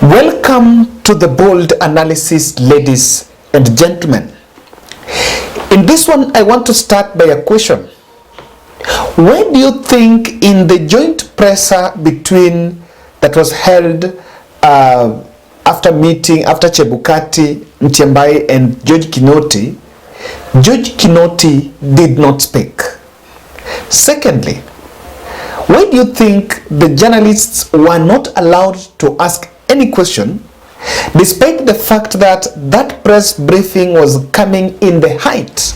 Welcome to the bold analysis, ladies and gentlemen. In this one, I want to start by a question. Why do you think in the joint presser between that was held after Chebukati, Mutyambai and George Kinoti did not speak? Secondly, why do you think the journalists were not allowed to ask any question, despite the fact that that press briefing was coming in the height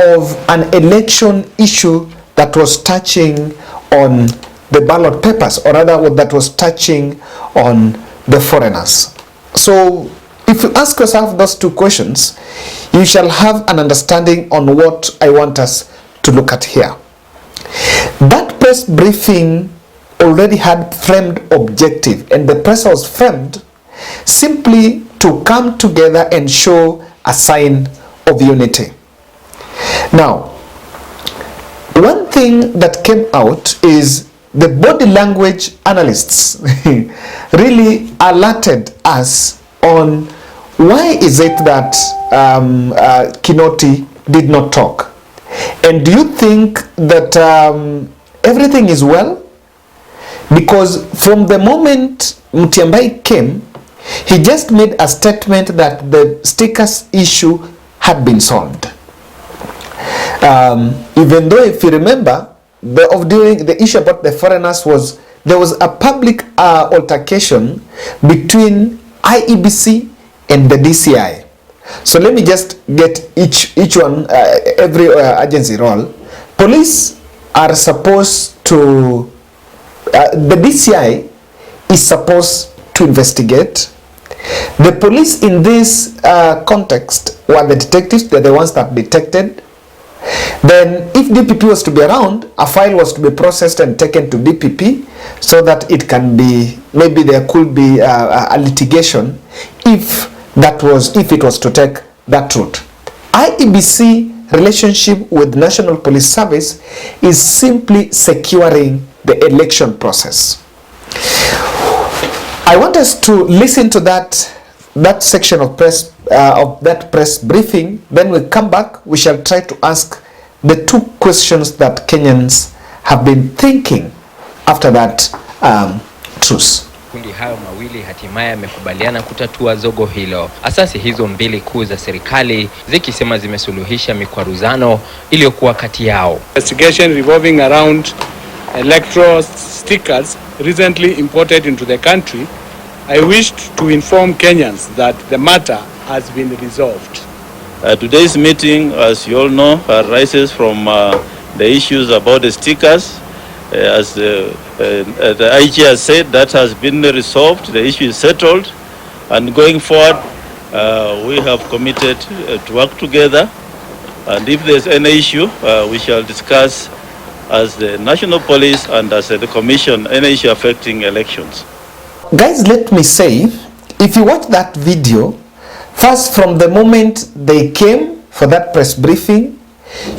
of an election issue that was touching on the ballot papers, or rather that was touching on the foreigners? So if you ask yourself those two questions, you shall have an understanding on what I want us to look at here. That press briefing already had framed objective, and the press was framed simply to come together and show a sign of unity. Now, one thing that came out is the body language analysts really alerted us on why is it that Kinoti did not talk. And do you think that everything is well? Because from the moment Mutyambai came, he just made a statement that the stickers issue had been solved. Even though, if you remember, during the issue about the foreigners there was a public altercation between IEBC and the DCI. So let me just get each one, every agency role. Police are supposed to, the DCI is supposed to investigate. The police in this context were the detectives. They're the ones that detected. Then if DPP was to be around, a file was to be processed and taken to DPP so that it can be, maybe there could be a litigation if it was to take that route. IEBC relationship with National Police Service is simply securing the election process. I want us to listen to that section of that press briefing. Then we come back, we shall try to ask the two questions that Kenyans have been thinking after that truce. Kundi hayo mawili hatimaye yamekubaliana kutatua zogo hilo. Asasi hizo mbili kuu za serikali zikisema zimesuluhisha mikwaruzano iliyokuwa kati yao. Investigation revolving around electoral stickers recently imported into the country. I wished to inform Kenyans that the matter has been resolved. Today's meeting, as you all know, arises from the issues about the stickers. As the IG has said, that has been resolved. The issue is settled, and going forward, we have committed to work together. And if there's any issue, we shall discuss as the National Police and as the Commission any issue affecting elections. Guys, let me say, if you watch that video, first from the moment they came for that press briefing,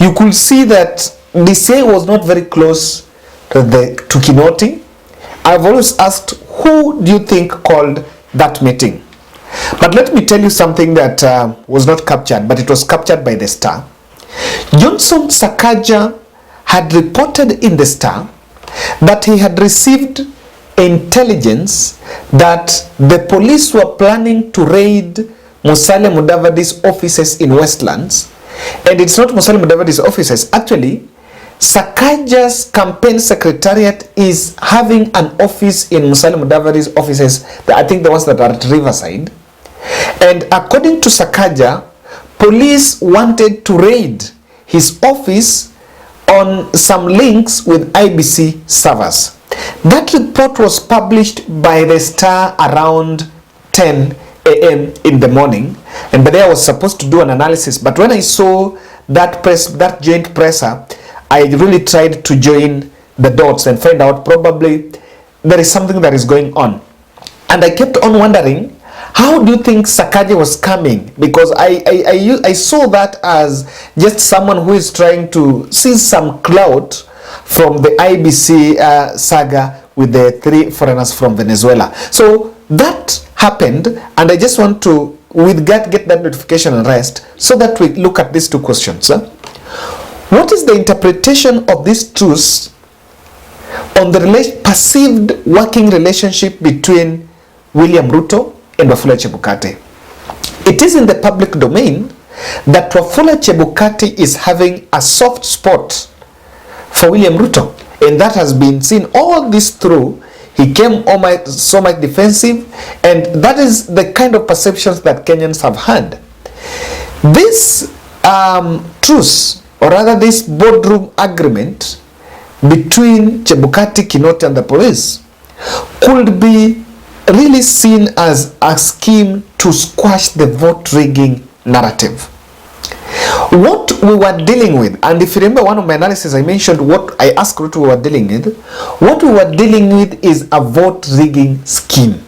you could see that DCA was not very close to Kinoti. I've always asked, who do you think called that meeting? But let me tell you something that was not captured, but it was captured by the Star. Johnson Sakaja had reported in the Star that he had received intelligence that the police were planning to raid Musalia Mudavadi's offices in Westlands. And it's not Musalia Mudavadi's offices. Actually, Sakaja's campaign secretariat is having an office in Musalia Mudavadi's offices, I think the ones that are at Riverside. And according to Sakaja, police wanted to raid his office on some links with IEBC servers. That report was published by the Star around 10 a.m. in the morning, and by there I was supposed to do an analysis. But when I saw that joint presser, I really tried to join the dots and find out probably there is something that is going on. And I kept on wondering, how do you think Sakaja was coming? Because I saw that as just someone who is trying to seize some clout from the IEBC saga with the 3 foreigners from Venezuela. So that happened, and I just want to get that notification and rest so that we look at these two questions. What is the interpretation of these truths on the perceived working relationship between William Ruto and Wafula Chebukati? It is in the public domain that Wafula Chebukati is having a soft spot for William Ruto, and that has been seen all this through. He came so much defensive, and that is the kind of perceptions that Kenyans have had. This truce, or rather this boardroom agreement between Chebukati, Kinoti and the police could be really seen as a scheme to squash the vote rigging narrative. What we were dealing with, and if you remember one of my analysis, I mentioned what I asked what we were dealing with. What we were dealing with is a vote rigging scheme.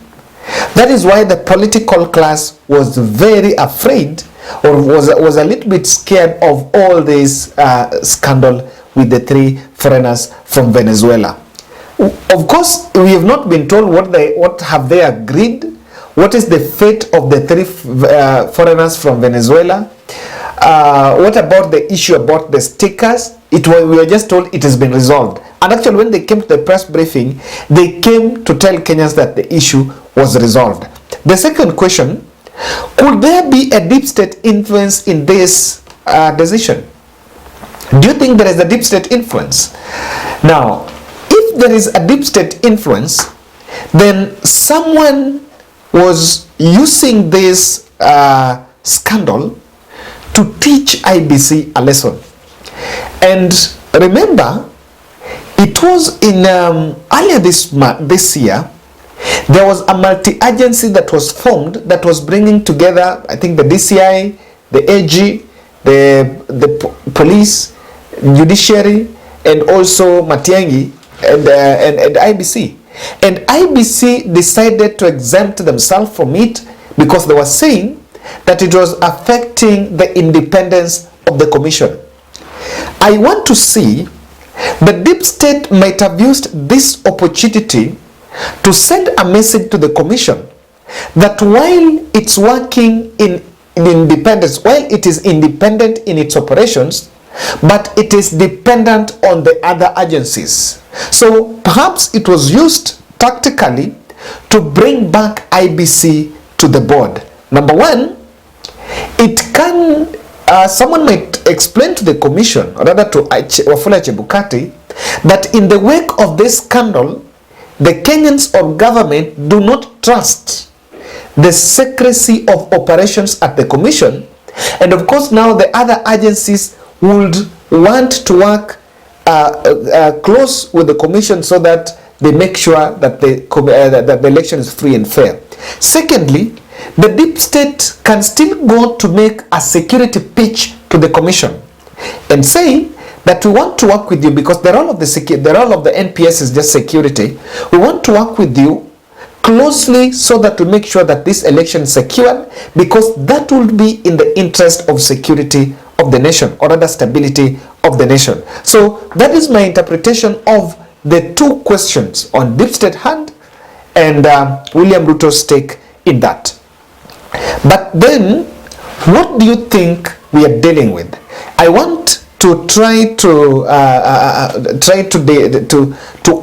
That is why the political class was very afraid, or was a little bit scared of all this scandal with the three foreigners from Venezuela. Of course, we have not been told what have they agreed. What is the fate of the three foreigners from Venezuela? What about the issue about the stickers? We were just told it has been resolved. And actually, when they came to the press briefing, they came to tell Kenyans that the issue was resolved. The second question, could there be a deep state influence in this decision? Do you think there is a deep state influence? Now, if there is a deep state influence, then someone was using this scandal to teach IEBC a lesson. And remember, it was in earlier this year, there was a multi-agency that was formed that was bringing together, I think, the DCI, the AG, the police, judiciary, and also Matiang'i and IEBC. And IEBC decided to exempt themselves from it because they were saying that it was affecting the independence of the commission. I want to see the deep state might have used this opportunity to send a message to the commission that while it's working in independence, while it is independent in its operations, but it is dependent on the other agencies. So perhaps it was used tactically to bring back IEBC to the board. Number one, it can, someone might explain to the commission, or rather to Wafula Chebukati, that in the wake of this scandal, the Kenyans or government do not trust the secrecy of operations at the commission. And of course now the other agencies would want to work close with the commission so that they make sure that the election is free and fair. Secondly, the deep state can still go to make a security pitch to the commission and say that we want to work with you because the role of the NPS is just security. We want to work with you closely so that we make sure that this election is secured, because that will be in the interest of security of the nation, or rather stability of the nation. So that is my interpretation of the two questions on deep state hand and William Ruto's stake in that. But then, what do you think we are dealing with? I want to try to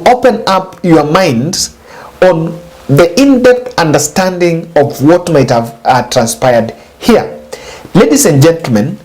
open up your minds on the in-depth understanding of what might have transpired here. Ladies and gentlemen,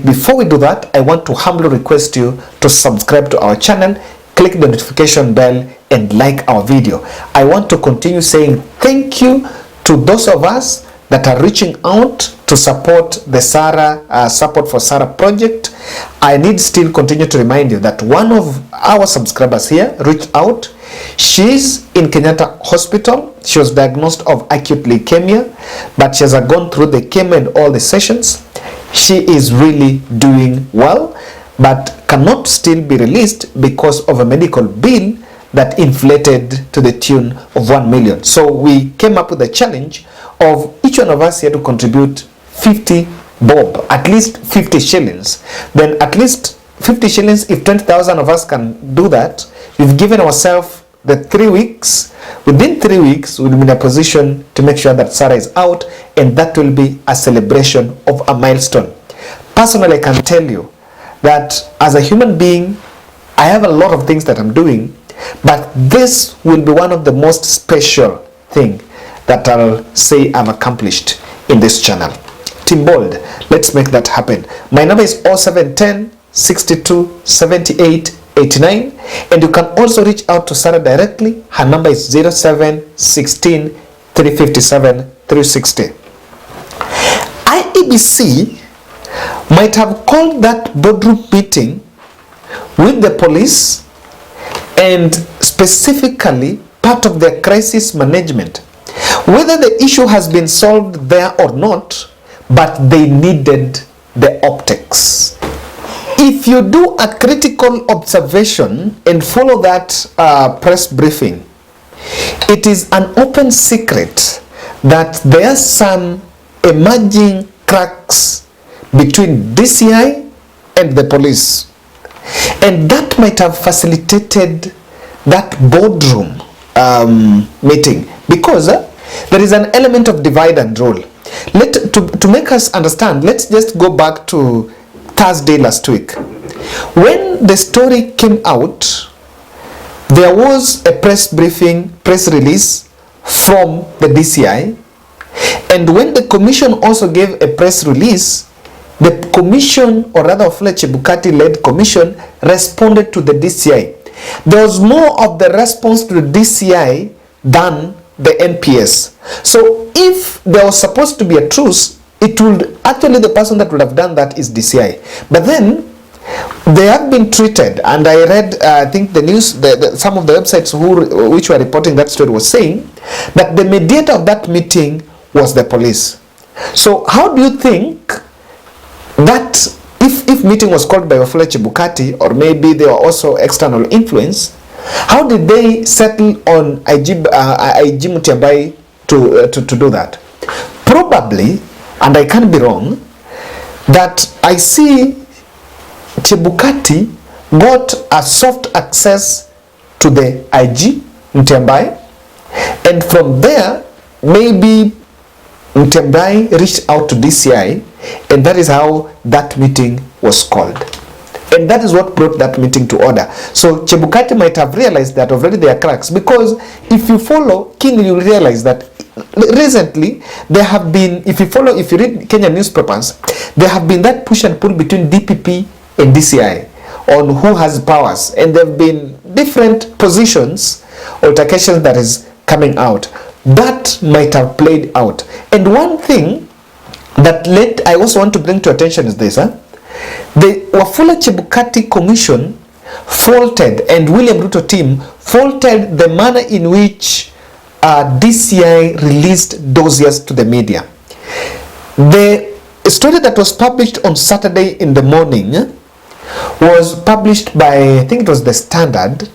before we do that, I want to humbly request you to subscribe to our channel, click the notification bell, and like our video. I want to continue saying thank you to those of us that are reaching out to support the Support for Sarah project. I need still continue to remind you that one of our subscribers here reached out. She's in Kenyatta Hospital. She was diagnosed of acute leukemia, but she has gone through the chemo and all the sessions. She is really doing well, but cannot still be released because of a medical bill that inflated to the tune of 1 million. So we came up with a challenge of each one of us here to contribute 50 bob, at least 50 shillings. Then at least 50 shillings, if 20,000 of us can do that, we've given ourselves the 3 weeks within 3 weeks, we'll be in a position to make sure that Sarah is out, and that will be a celebration of a milestone. Personally, I can tell you that as a human being, I have a lot of things that I'm doing, but this will be one of the most special thing that I'll say I've accomplished in this channel. Team Bold, let's make that happen. My number is 0710 62 78 89, and you can also reach out to Sarah directly. Her number is 0716 357 360. IEBC might have called that boardroom meeting with the police and specifically part of their crisis management. Whether the issue has been solved there or not, but they needed the optics. If you do a critical observation and follow that press briefing, it is an open secret that there are some emerging cracks between DCI and the police. And that might have facilitated that boardroom meeting, because there is an element of divide and rule. To make us understand, let's just go back to Thursday last week. When the story came out, there was a press release from the DCI, and when the commission also gave a press release, the commission, or rather Wafula Chebukati-led commission, responded to the DCI. There was more of the response to the DCI than the NPS. So if there was supposed to be a truce, it would actually, the person that would have done that is DCI. But then they have been treated, and I read I think the news, some of the websites which were reporting that story was saying that the mediator of that meeting was the police. So how do you think that if meeting was called by Wafula Chebukati, or maybe there were also external influence, how did they settle on IG Mutyambai to do that? Probably, and I can't be wrong, that I see Chebukati got a soft access to the IG Mutyambai, and from there maybe Mutyambai reached out to DCI, and that is how that meeting was called. And that is what brought that meeting to order. So Chebukati might have realized that already there are cracks, because if you follow keenly, you will realize that recently there have been, if you read Kenyan newspapers, there have been that push and pull between DPP and DCI on who has powers, and there have been different positions, altercations that is coming out. That might have played out. And one thing that I also want to bring to attention is this. The Wafula Chebukati Commission faulted, and William Ruto team faulted the manner in which DCI released dossiers to the media. The story that was published on Saturday in the morning was published by, I think it was the Standard,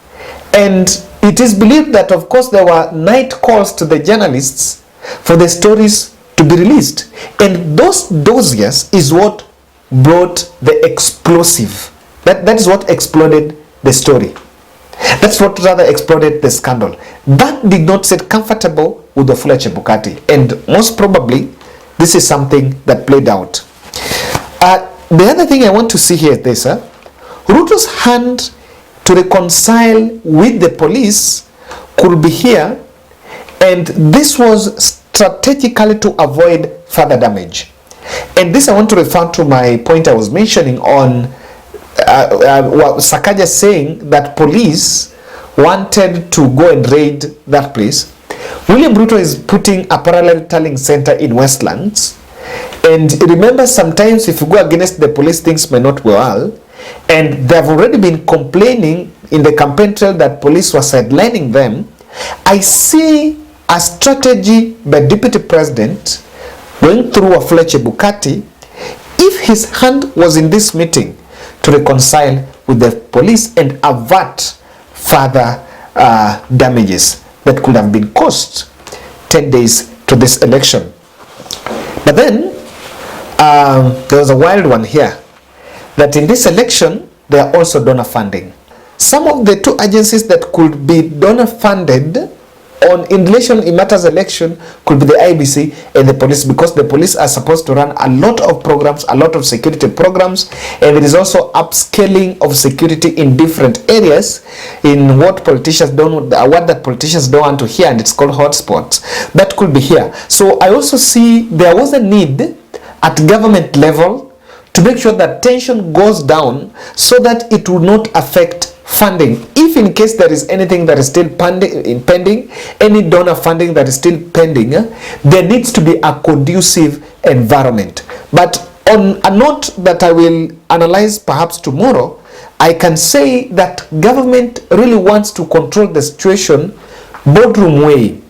and it is believed that, of course, there were night calls to the journalists for the stories to be released, and those dossiers is what brought the explosive. That is what exploded the story. That's what rather exploded the scandal. That did not sit comfortable with the Wafula Chebukati, and most probably this is something that played out. The other thing I want to see here is this. Ruto's hand to reconcile with the police could be here, and this was strategically to avoid further damage. And this I want to refer to my point I was mentioning on Sakaja saying that police wanted to go and raid that place. William Ruto is putting a parallel tallying center in Westlands, and remember, sometimes if you go against the police, things may not go well, and they have already been complaining in the campaign trail that police were sidelining them. I see a strategy by Deputy President going through Wafula Chebukati, if his hand was in this meeting, to reconcile with the police and avert further damages that could have been caused 10 days to this election. But then there was a wild one here, that in this election there are also donor funding. Some of the two agencies that could be donor funded in relation in matters election could be the IEBC and the police, because the police are supposed to run a lot of programs, a lot of security programs, and there is also upscaling of security in different areas in what politicians don't want to hear, and it's called hotspots. That could be here. So I also see there was a need at government level to make sure that tension goes down so that it will not affect funding. If in case there is anything that is still pending, any donor funding that is still pending, there needs to be a conducive environment. But on a note that I will analyze perhaps tomorrow, I can say that government really wants to control the situation boardroom way,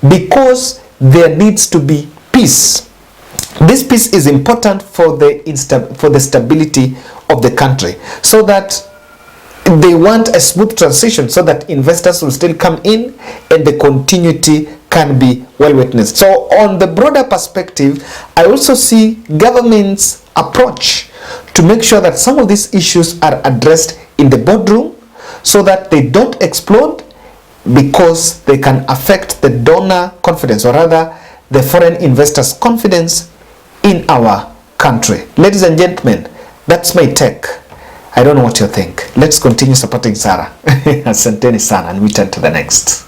because there needs to be peace. This peace is important for the stability of the country, so that they want a smooth transition, so that investors will still come in and the continuity can be well witnessed. So on the broader perspective, I also see government's approach to make sure that some of these issues are addressed in the boardroom so that they don't explode, because they can affect the donor confidence, or rather the foreign investors' confidence in our country. Ladies and gentlemen, that's my take. I don't know what you think. Let's continue supporting Sarah. Asanteni sana, and we turn to the next.